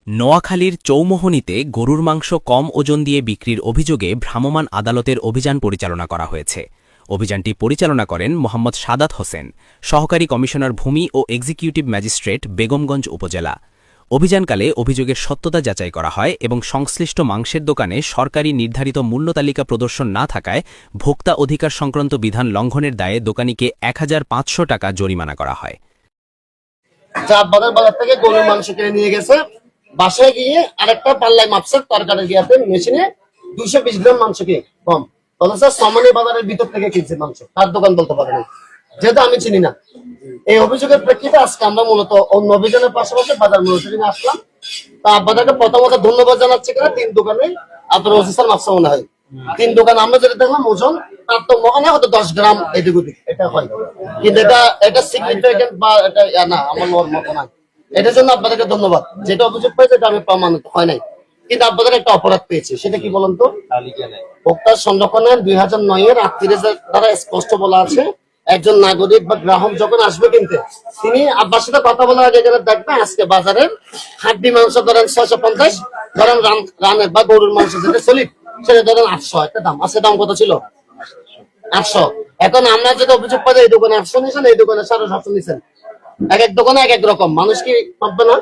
নোয়াখালীর চৌমোহনীতে গরুর মাংস কম ওজন দিয়ে বিক্রির অভিযোগে ভ্রাম্যমাণ আদালতের অভিযান পরিচালনা করা হয়েছে। অভিযানটি পরিচালনা করেন মোহাম্মদ সাদাত হোসেন, সহকারী কমিশনার ভূমি ও এক্সিকিউটিভ ম্যাজিস্ট্রেট, বেগমগঞ্জ উপজেলা। অভিযানকালে অভিযোগের সত্যতা যাচাই করা হয় এবং সংশ্লিষ্ট মাংসের দোকানে সরকারি নির্ধারিত মূল্য তালিকা প্রদর্শন না থাকায় ভোক্তা অধিকার সংক্রান্ত বিধান লঙ্ঘনের দায়ে দোকানিকে ১৫০০ টাকা জরিমানা করা হয়। বাজার থেকে গরুর মাংস কিনে নিয়ে গেছে, বাসায় গিয়ে আরেকটা পাল্লায় মাপছে তরকারি গিয়াতে মেশিনে 220 গ্রাম মাংস কি কম বলেছে। সামান্য বাজারের ভিতর থেকে কিনছে মাংস, তার দোকান বলতে পারে না, যেহেতু আমি চিনি না। এই অভিযোগের প্রেক্ষিতে আজকে আমরা মূলত অন্য অভিযানের পাশাপাশি বাজার মনিটরিংয়ে আসলাম। তা আপনাদেরকে প্রথমত ধন্যবাদ জানাচ্ছি কিনা, 3 দোকানে আপনার অফিসার মাপসা মনে হয় 3 দোকান আমরা যেটা দেখলাম ওজন তার তো মনে হয়তো 10 গ্রাম এদিক ওদিক এটা হয়, কিন্তু এটা সিগনিফিকেন্ট বা এটা না আমার মতো না। এটার জন্য আপনাদেরকে ধন্যবাদ। যেটা অভিযোগ পেয়েছে এটা আমি প্রমাণিত হয় নাই, কিন্তু আপনাদের একটা অপরাধ পেয়েছে, সেটা কি বলুন তো? ভোক্তা সংরক্ষণের 2009-এর 38 দ্বারা স্পষ্ট বলা আছে, একজন নাগরিক বা গ্রাহক যখন আসবে কিনতে, তিনি আব্বার সাথে কথা বলার আগে দেখবে আজকে বাজারের হাড্ডি মাংস ধরেন 650, ধরেন রানের বা গরুর মাংস যেটা সলিড সেটা ধরেন 800 একটা দাম আছে। দাম কত ছিল? 800। এখন আমরা যেটা অভিযোগ পাই এই দোকানে 800 নিয়েছেন, এই দোকানে 750 নিয়েছেন। এক এক দোকানে এক এক রকম, মানুষ কি পাবে না?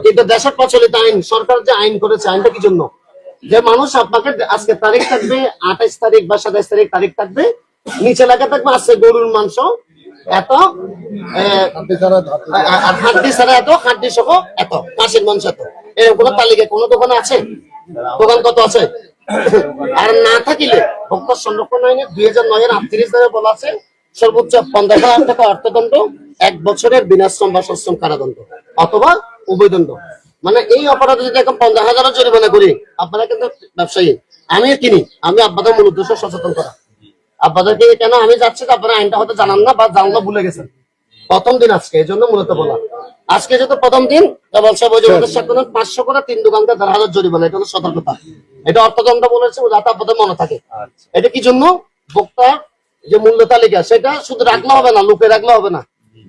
কিন্তু দেশের প্রচলিত আইন, সরকার যে আইন করেছে, আইনটা কি জন্য? যে মানুষ আপনাকে আজকে তারিখ থাকবে 28 তারিখ বা 27 তারিখ থাকবে, নিচে লেখা থাকবে আজকে গরুর মাংস এত, হাড্ডি ছাড়া এত, হাড্ডি সহ এত, খাসির মাংস এত। এরকম কোন তালিকা কোন দোকানে আছে? দোকান কত আছে? আর না থাকিলে ভোক্তা সংরক্ষণ আইনে 2009-এর 38 ধারা বলা আছে সর্বোচ্চ 50,000 টাকা অর্থদণ্ড, 1 বছরের বিনাশ্রম বা সশ্রম কারাদণ্ড অথবা উভয়দণ্ড। মানে এই অপরাধে যদি এখন 50,000 জরিমানা করি, আপনারা কিন্তু ব্যবসায়ী, আমি কিনি, আমি আপনাদের মূল উদ্দেশ্য সচেতন করা। আপনাদেরকে কেন আমি যাচ্ছি, আপনারা আইনটা হয়তো জানান না বা জানলে ভুলে গেছেন। প্রথম দিন আজকে, এই জন্য মূলত বলা। আজকে যেহেতু প্রথম দিন, 500 করে 3 দোকানদার 1,000 জরিমানা, এটা হলো সতর্কতা। এটা অর্থদণ্ড বলেছে, যাতে আপনাদের মনে থাকে। এটা কি জন্য? ভোক্তার যে মূল্য তালিকা সেটা শুধু রাখলে হবে না, লুপে রাখলে হবে না,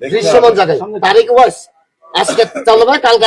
দৃশ্যমান জায়গায় তারিখ ওয়াইজ আজকে চালু হয়, কালকে